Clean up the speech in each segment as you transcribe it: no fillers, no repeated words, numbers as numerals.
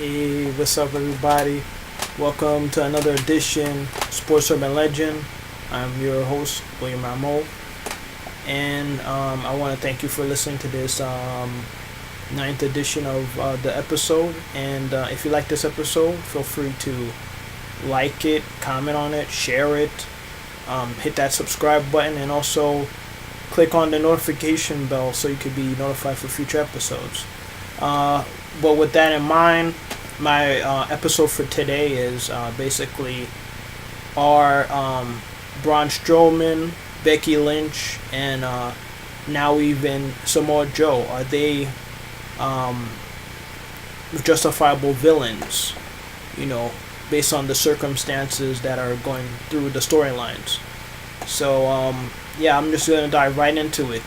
Hey, what's up, everybody? Welcome to another edition Sports Urban Legend. I'm your host, William Ramo, and I want to thank you for listening to this ninth edition of the episode. And if you like this episode, feel free to like it, comment on it, share it, hit that subscribe button, and also click on the notification bell so you could be notified for future episodes. But with that in mind, my episode for today is basically are Braun Strowman, Becky Lynch, and now even Samoa Joe, are they justifiable villains, based on the circumstances that are going through the storylines. So, I'm just going to dive right into it.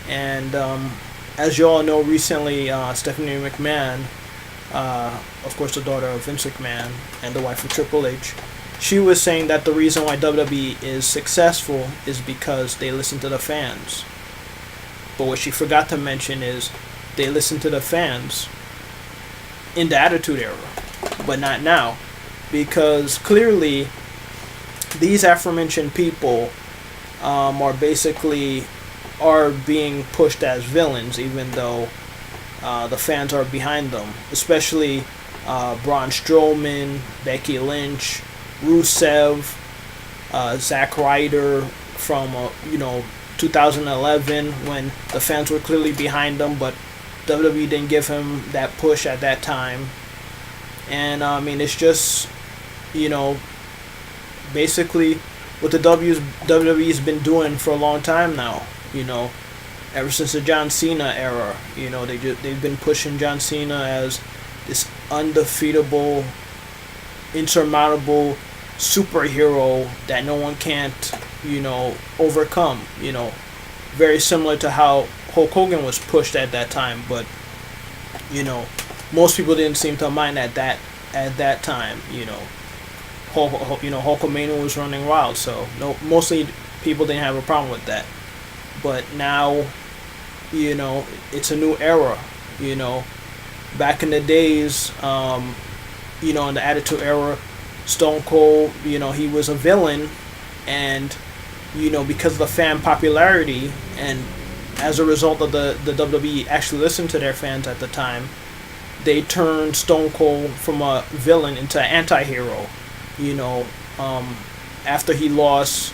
And as you all know, recently Stephanie McMahon, of course the daughter of Vince McMahon and the wife of Triple H, she was saying that the reason why WWE is successful is because they listen to the fans. But what she forgot to mention is they listen to the fans in the Attitude Era, but not now. Because clearly these aforementioned people are being pushed as villains, even though the fans are behind them, especially Braun Strowman, Becky Lynch, Rusev, Zack Ryder from 2011, when the fans were clearly behind them, but WWE didn't give him that push at that time. And it's just basically what the WWE's been doing for a long time now. Ever since the John Cena era, they've been pushing John Cena as this undefeatable, insurmountable superhero that no one can't, overcome. Very similar to how Hulk Hogan was pushed at that time, but most people didn't seem to mind at that time. Hulkamania was running wild, so mostly people didn't have a problem with that. But now, it's a new era. Back in the days, in the Attitude Era, Stone Cold, he was a villain, and because of the fan popularity, and as a result of the WWE actually listened to their fans at the time, they turned Stone Cold from a villain into an anti-hero. After he lost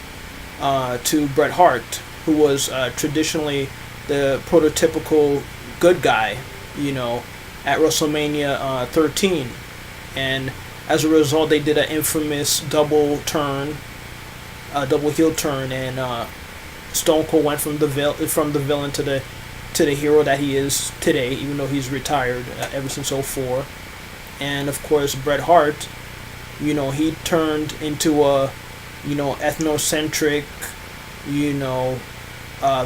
to Bret Hart, who was traditionally the prototypical good guy, at WrestleMania 13. And as a result, they did an infamous double heel turn, and Stone Cold went from the villain to the hero that he is today, even though he's retired ever since '04. And of course, Bret Hart, he turned into a ethnocentric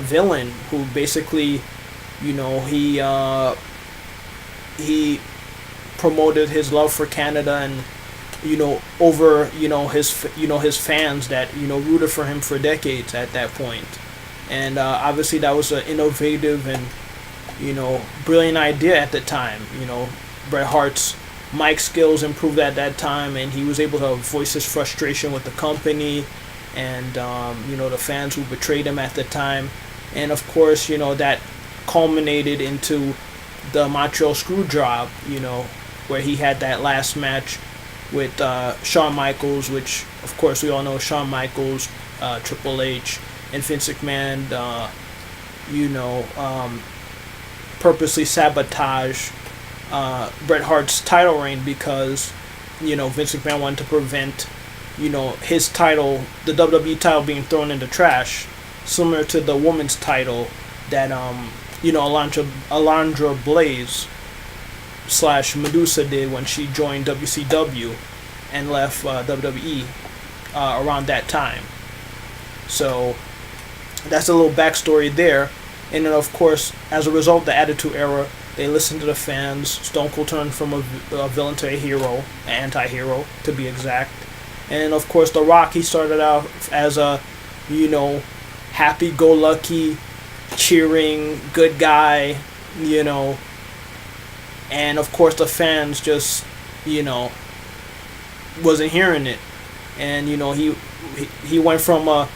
villain who basically he promoted his love for Canada, and over his fans that rooted for him for decades at that point. And obviously that was an innovative and brilliant idea at the time. Bret Hart's mic skills improved at that time, and he was able to voice his frustration with the company and the fans who betrayed him at the time. And of course, that culminated into the Montreal Screwjob, where he had that last match with Shawn Michaels, which of course we all know Shawn Michaels, Triple H, and Vince McMahon purposely sabotage Bret Hart's title reign, because Vince McMahon wanted to prevent his title, the WWE title, being thrown in the trash, similar to the women's title that Alundra Blaze / Medusa did when she joined WCW and left WWE around that time. So that's a little backstory there. And then of course, as a result of the Attitude Era, they listened to the fans. Stone Cold turned from a villain to a hero, an anti-hero to be exact. And of course, The Rock, he started out as a happy-go-lucky, cheering, good guy, and of course the fans just, you know, wasn't hearing it. And you know, he went from a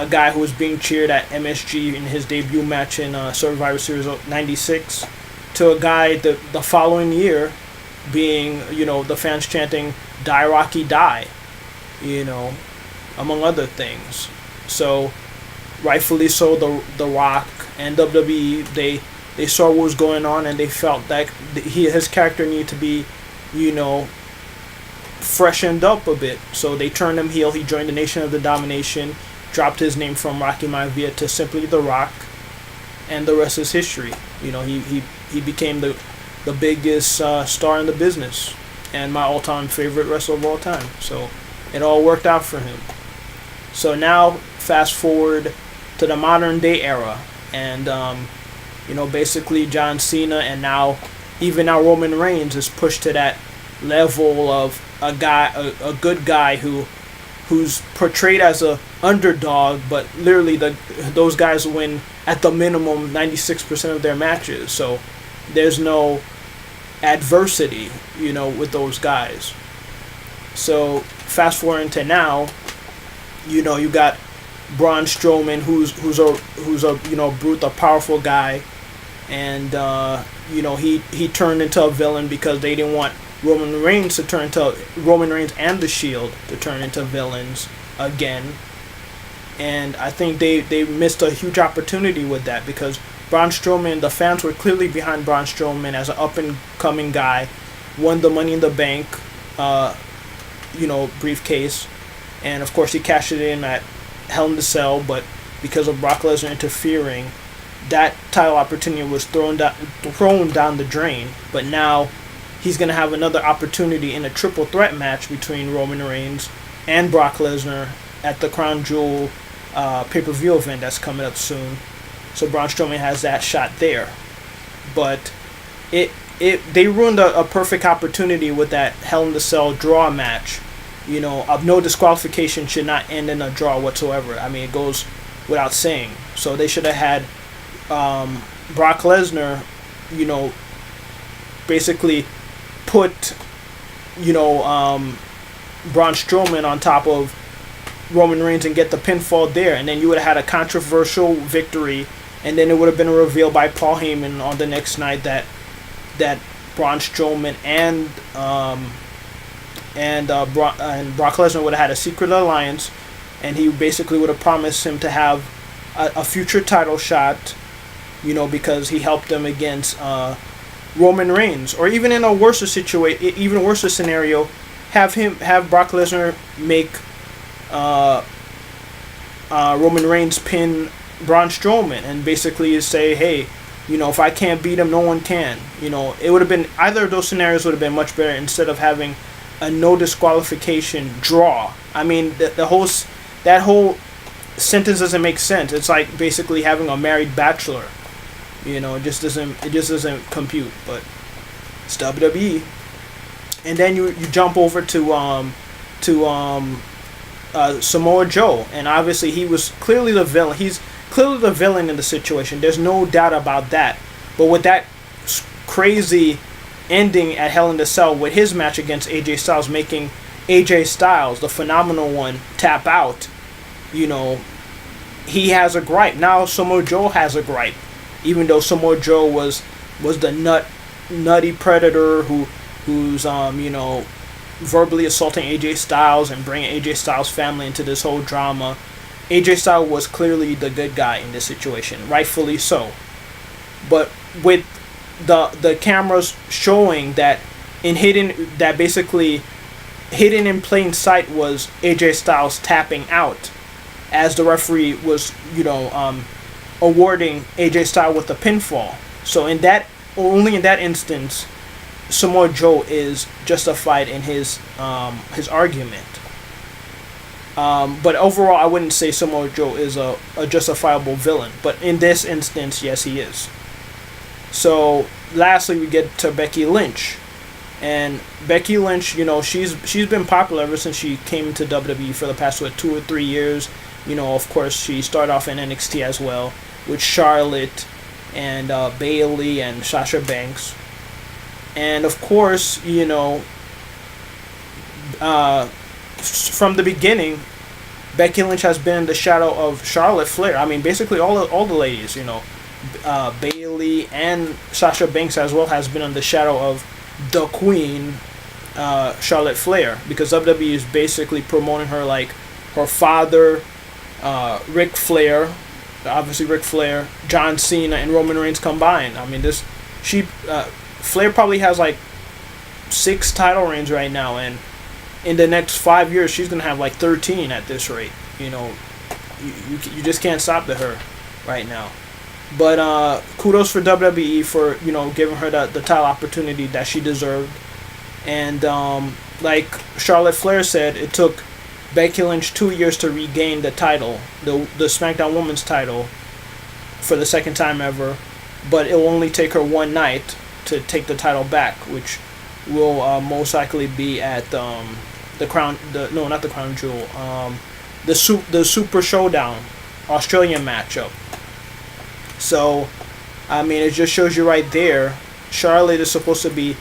guy who was being cheered at MSG in his debut match in Survivor Series '96 to a guy the following year being, you know, the fans chanting "Die Rocky Die," you know, among other things. So rightfully so, the Rock and WWE, they saw what was going on, and they felt that his character needed to be, you know, freshened up a bit. So they turned him heel. He joined the Nation of the Domination, dropped his name from Rocky Maivia to simply The Rock, and the rest is history. You know, he became the biggest star in the business, and my all-time favorite wrestler of all time. So it all worked out for him. So now, fast forward to the modern day era, and you know, basically John Cena, and now Roman Reigns is pushed to that level of a good guy who's portrayed as a underdog, but literally those guys win at the minimum 96% of their matches. So there's no adversity, you know, with those guys. So fast forward to now, you know, you got Braun Strowman, who's a you know, brute, a powerful guy, and you know, he turned into a villain because they didn't want Roman Reigns and the Shield to turn into villains again. And I think they missed a huge opportunity with that, because Braun Strowman, the fans were clearly behind Braun Strowman as an up and coming guy, won the Money in the Bank you know, briefcase, and of course he cashed it in at Hell in a Cell, but because of Brock Lesnar interfering, that title opportunity was thrown down the drain. But now he's going to have another opportunity in a triple threat match between Roman Reigns and Brock Lesnar at the Crown Jewel pay-per-view event that's coming up soon. So Braun Strowman has that shot there. But they ruined a perfect opportunity with that Hell in a Cell draw match. You know, no disqualification should not end in a draw whatsoever. I mean, it goes without saying. So they should have had Brock Lesnar, you know, basically put, you know, Braun Strowman on top of Roman Reigns and get the pinfall there, and then you would have had a controversial victory, and then it would have been revealed by Paul Heyman on the next night that Braun Strowman and Brock Lesnar would have had a secret alliance, and he basically would have promised him to have a future title shot, you know, because he helped them against Roman Reigns. Or even in a worse scenario, have Brock Lesnar make Roman Reigns pin Braun Strowman, and basically say, hey, you know, if I can't beat him, no one can. You know, it would have been, either of those scenarios would have been much better instead of having a no disqualification draw. I mean, that whole sentence doesn't make sense. It's like basically having a married bachelor. You know, it just doesn't compute. But it's WWE. And then you jump over to Samoa Joe, and obviously he was clearly the villain. He's clearly the villain in the situation. There's no doubt about that. But with that crazy ending at Hell in a Cell with his match against AJ Styles, making AJ Styles, the phenomenal one, tap out, you know, he has a gripe. Now Samoa Joe has a gripe, even though Samoa Joe was the nutty predator who's you know, verbally assaulting AJ Styles and bringing AJ Styles' family into this whole drama. AJ Styles was clearly the good guy in this situation, rightfully so. But with the cameras showing that basically hidden in plain sight was AJ Styles tapping out, as the referee was, you know, awarding AJ Styles with the pinfall. So only in that instance, Samoa Joe is justified in his argument. But overall, I wouldn't say Samoa Joe is a justifiable villain. But in this instance, yes, he is. So lastly, we get to Becky Lynch. And Becky Lynch, you know, she's been popular ever since she came to WWE for the past 2 or 3 years. You know, of course, she started off in NXT as well with Charlotte and Bayley and Sasha Banks. And of course, from the beginning, Becky Lynch has been in the shadow of Charlotte Flair. I mean, basically all the ladies, Bayley and Sasha Banks as well has been in the shadow of the Queen, Charlotte Flair, because WWE is basically promoting her like her father, Ric Flair, obviously Ric Flair, John Cena, and Roman Reigns combined. I mean, Flair probably has like 6 title reigns right now, and in the next 5 years she's gonna have like 13 at this rate. You just can't stop her right now. But kudos for WWE for giving her the title opportunity that she deserved. And like Charlotte Flair said, it took Becky Lynch 2 years to regain the title, the SmackDown Women's title, for the second time ever. But it will only take her one night to take the title back, which will most likely be at the Crown. Not the Crown Jewel. The Super Showdown Australian matchup. So, I mean, it just shows you right there. Charlotte is supposed to be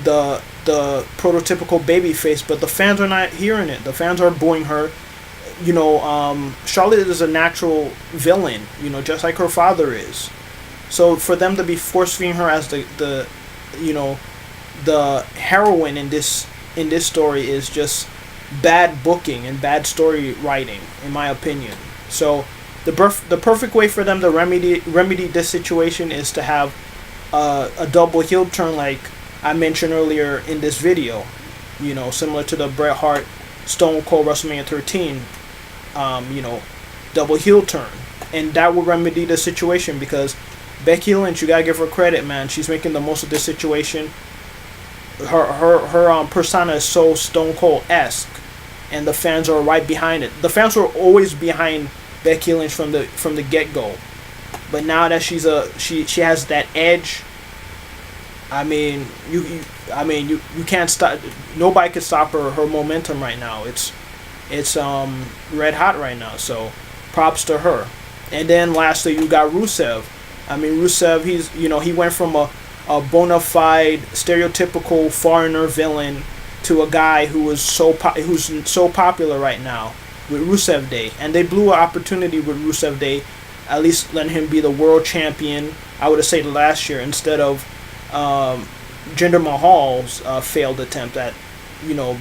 the prototypical babyface, but the fans are not hearing it. The fans are booing her. Charlotte is a natural villain, just like her father is. So for them to be force-feeding her as the heroine in this story is just bad booking and bad story writing, in my opinion. So the perfect way for them to remedy this situation is to have a double heel turn, like I mentioned earlier in this video. Similar to the Bret Hart Stone Cold WrestleMania 13, double heel turn, and that will remedy the situation, because Becky Lynch, you gotta give her credit, man. She's making the most of this situation. Her persona is so Stone Cold-esque, and the fans are right behind it. The fans were always behind Becky Lynch from the get-go, but now that she has that edge. I mean, you can't stop. Nobody can stop her momentum right now. It's red hot right now. So props to her. And then lastly, you got Rusev. I mean, Rusev, he went from a bona fide stereotypical foreigner villain to a guy who's so popular right now with Rusev Day, and they blew an opportunity with Rusev Day, at least letting him be the world champion. I would have said last year, instead of Jinder Mahal's failed attempt at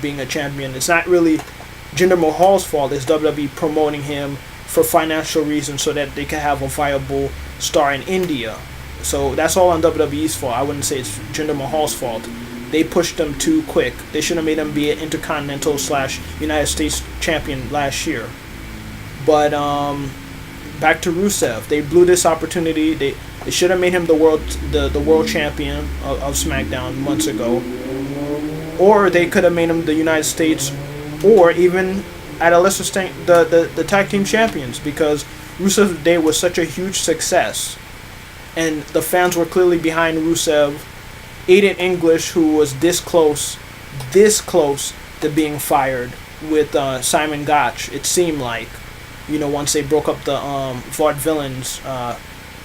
being a champion. It's not really Jinder Mahal's fault. It's WWE promoting him for financial reasons so that they can have a viable star in India. So that's all on WWE's fault. I wouldn't say it's Jinder Mahal's fault. They pushed him too quick. They should have made him be an Intercontinental / United States champion last year. But back to Rusev. They blew this opportunity. They should have made him the world champion of SmackDown months ago. Or they could have made him the United States, or even at a lesser extent the tag team champions, because Rusev Day was such a huge success, and the fans were clearly behind Rusev. Aiden English, who was this close to being fired with Simon Gotch, it seemed like, once they broke up the Vaudevillains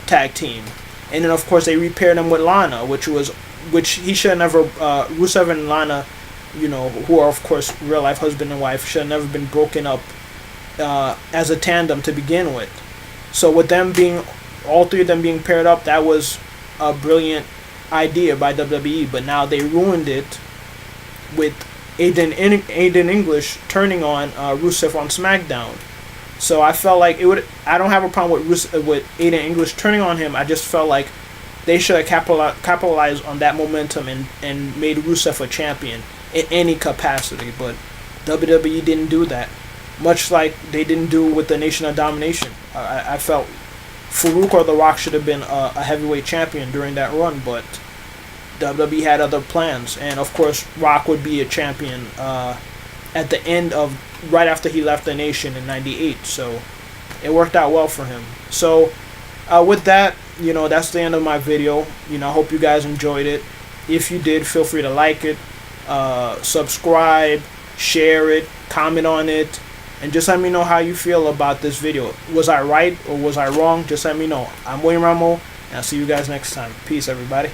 tag team. And then of course they repaired him with Lana, which he should have never, Rusev and Lana, who are of course real life husband and wife, should have never been broken up as a tandem to begin with. So with them being, all three of them being paired up, that was a brilliant idea by WWE, but now they ruined it with Aiden English turning on Rusev on SmackDown. So I felt like I don't have a problem with Aiden English turning on him. I just felt like they should have capitalized on that momentum and made Rusev a champion in any capacity. But WWE didn't do that, much like they didn't do with the Nation of Domination. I felt Farouk or The Rock should have been a heavyweight champion during that run, but WWE had other plans. And of course, Rock would be a champion at the end of, right after he left the Nation in '98. So it worked out well for him. So with that, that's the end of my video. I hope you guys enjoyed it. If you did, feel free to like it, subscribe, share it, comment on it, and just let me know how you feel about this video. Was I right or was I wrong? Just let me know. I'm William Ramo, and I'll see you guys next time. Peace, everybody.